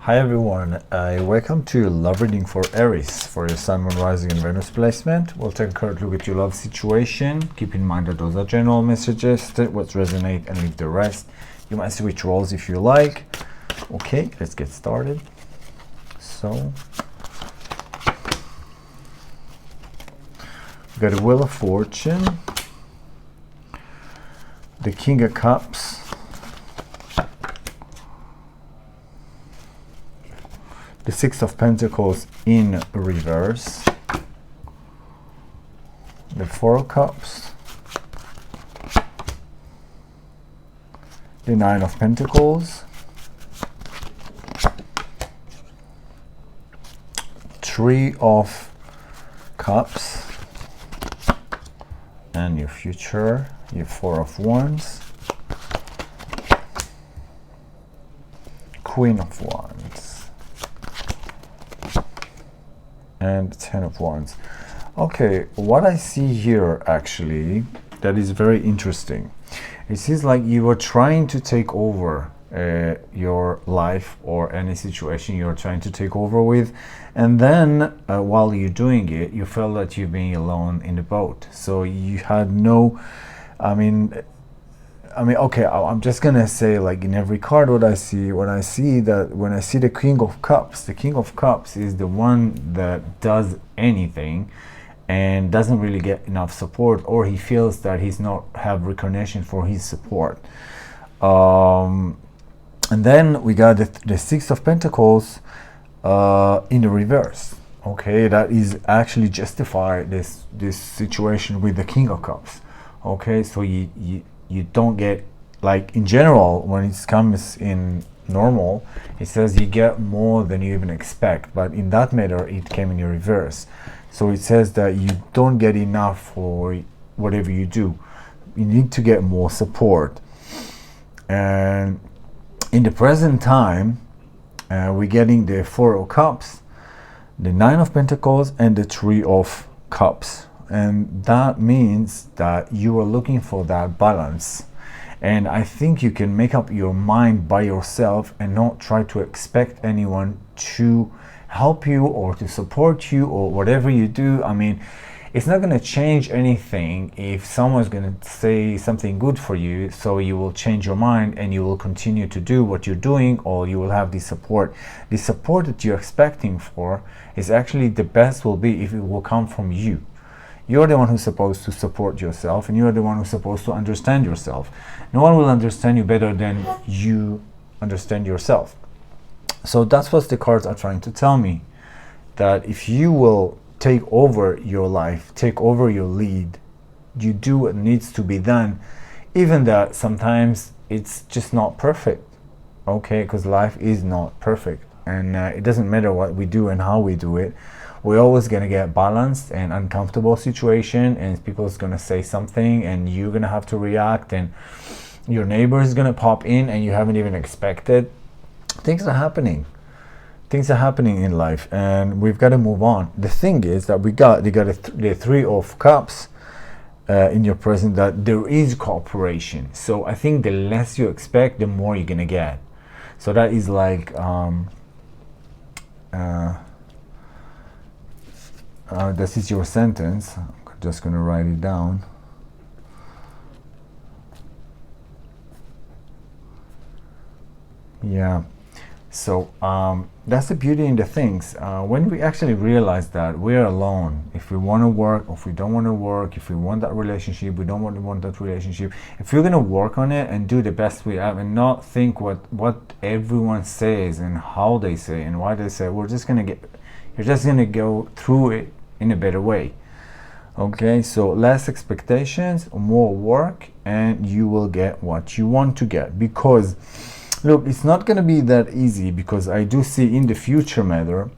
Hi everyone, welcome to your love reading for Aries for your Sun, Moon, Rising and Venus placement. We'll take a current look at your love situation. Keep in mind that those are general messages. Take what resonate and leave the rest. You might switch roles if you like. Okay, let's get started. So, we got a Wheel of Fortune, the King of Cups, the Six of Pentacles in reverse, the Four of Cups, the Nine of Pentacles, Three of Cups, and your future, your Four of Wands, Queen of Wands, and Ten of Wands. Okay, what I see here actually that is very interesting. It seems like you were trying to take over your life or any situation you're trying to take over with, and then while you're doing it, you felt that you're being alone in the boat. So you had no, I mean, okay, I'm just gonna say, like in every card, when I see the King of Cups, the King of Cups is the one that does anything and doesn't really get enough support, or he feels that he's not have recognition for his support. And then we got the Six of Pentacles in the reverse. Okay, that is actually justify this situation with the King of Cups. Okay, so you don't get, like in general, when it comes in normal, it says you get more than you even expect, but in that matter it came in your reverse. So it says that you don't get enough for whatever you do. You need to get more support. And in the present time, we're getting the Four of Cups, the Nine of Pentacles, and the Three of Cups. And that means that you are looking for that balance. And I think you can make up your mind by yourself and not try to expect anyone to help you or to support you or whatever you do. I mean, it's not going to change anything if someone's going to say something good for you, so you will change your mind and you will continue to do what you're doing, or you will have the support. The support that you're expecting for is actually the best will be if it will come from you. You're the one who's supposed to support yourself, and you're the one who's supposed to understand yourself. No one will understand you better than you understand yourself. So that's what the cards are trying to tell me, that if you will take over your life, take over your lead, you do what needs to be done, even that sometimes it's just not perfect. Okay, because life is not perfect, and it doesn't matter what we do and how we do it. We're always going to get balanced and uncomfortable situation, and people's going to say something and you're going to have to react, and your neighbor is going to pop in and you haven't even expected. Things are happening in life, and we've got to move on. The thing is that you got the Three of Cups in your present, that there is cooperation. So I think the less you expect, the more you're going to get. So that is like this is your sentence. I'm just going to write it down. Yeah. So that's the beauty in the things. When we actually realize that we're alone, if we want to work, or if we don't want to work, if we want that relationship, we don't want that relationship, if we're going to work on it and do the best we have and not think what everyone says and how they say and why they say, you're just going to go through it in a better way. Okay, so less expectations, more work, and you will get what you want to get. Because look, it's not going to be that easy, because I do see in the future matter,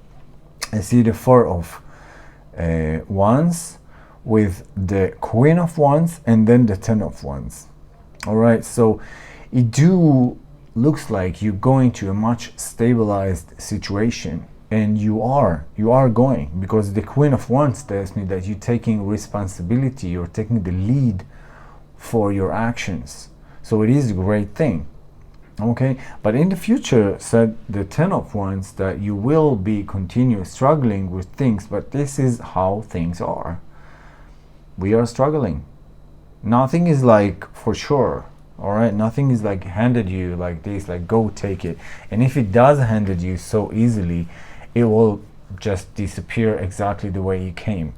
I see the Four of Wands with the Queen of Wands and then the Ten of Wands. All right, so it do looks like you're going to a much stabilized situation. And you are going, because the Queen of Wands tells me that you're taking responsibility, you're taking the lead for your actions. So it is a great thing. Okay, but in the future, said the Ten of Wands, that you will be continue struggling with things, but this is how things are. We are struggling. Nothing is like for sure. All right, nothing is like handed you like this, like go take it. And if it does handed you so easily, it will just disappear exactly the way it came.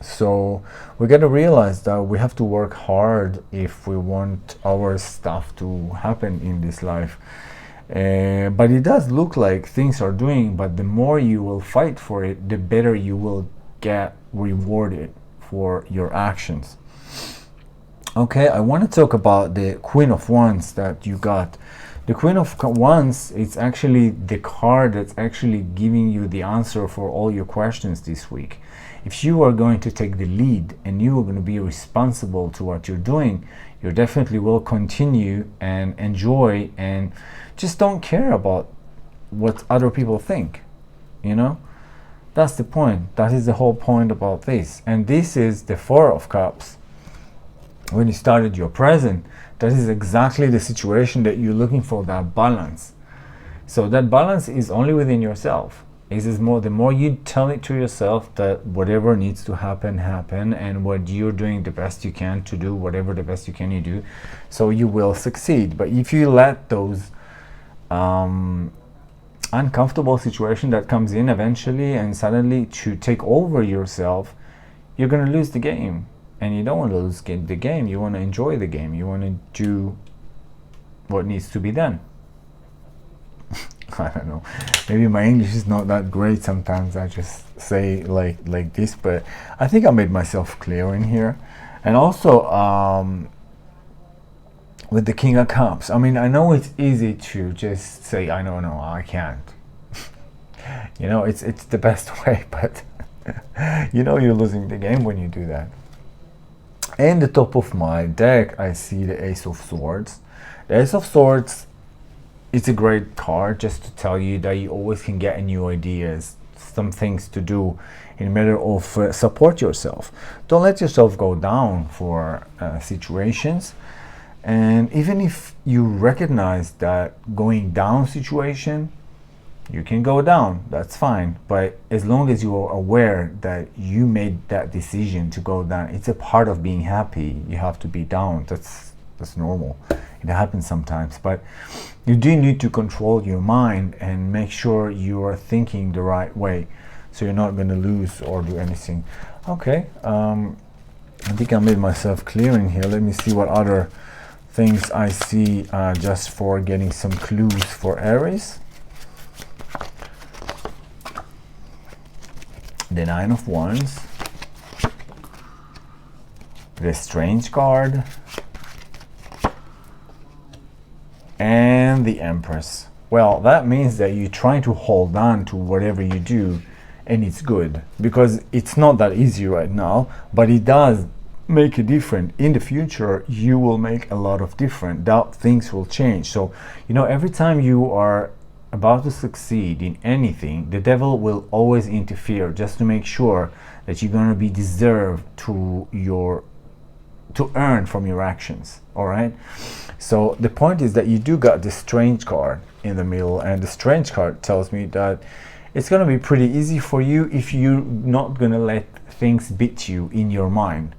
So we got to realize that we have to work hard if we want our stuff to happen in this life. But it does look like things are doing, but the more you will fight for it, the better you will get rewarded for your actions. Okay, I want to talk about the Queen of Wands that you got. The Queen of Wands, it's actually the card that's actually giving you the answer for all your questions this week. If you are going to take the lead and you are going to be responsible to what you're doing, you definitely will continue and enjoy and just don't care about what other people think. You know, that's the point. That is the whole point about this. And this is the Four of Cups. When you started your present, that is exactly the situation that you're looking for, that balance. So that balance is only within yourself. Is more, the more you tell it to yourself that whatever needs to happen, and what you're doing the best you can to do whatever the best you can you do, so you will succeed. But if you let those uncomfortable situation that comes in eventually and suddenly to take over yourself, you're going to lose the game. And you don't want to lose the game. You want to enjoy the game. You want to do what needs to be done. I don't know. Maybe my English is not that great. Sometimes I just say like this, but I think I made myself clear in here. And also with the King of Cups, I mean, I know it's easy to just say, I don't know, I can't. You know, it's the best way, but you know you're losing the game when you do that. And the top of my deck, I see the Ace of Swords. The Ace of Swords, it's a great card just to tell you that you always can get new ideas, some things to do in a matter of support yourself. Don't let yourself go down for situations. And even if you recognize that going down situation, you can go down, that's fine. But as long as you are aware that you made that decision to go down, it's a part of being happy. You have to be down. That's normal. It happens sometimes. But you do need to control your mind and make sure you are thinking the right way, so you're not going to lose or do anything. Okay, I think I made myself clear in here. Let me see what other things I see just for getting some clues for Aries. The Nine of Wands, the Strange card, and the Empress. Well, that means that you're trying to hold on to whatever you do, and it's good, because it's not that easy right now, but it does make a difference. In the future, you will make a lot of difference. That things will change. So, you know, every time you are about to succeed in anything, the devil will always interfere just to make sure that you're going to be deserved to earn from your actions. All right, so the point is that you do got the Strange card in the middle, and the Strange card tells me that it's going to be pretty easy for you if you're not going to let things beat you in your mind.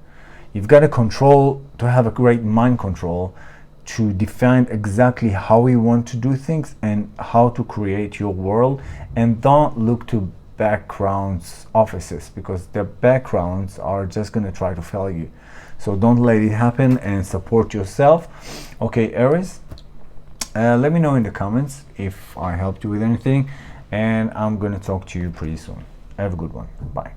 You've got to have a great mind control to define exactly how you want to do things and how to create your world. And don't look to backgrounds offices, because the backgrounds are just going to try to fail you. So don't let it happen and support yourself. Okay, Aries, let me know in the comments if I helped you with anything, and I'm going to talk to you pretty soon. Have a good one. Bye.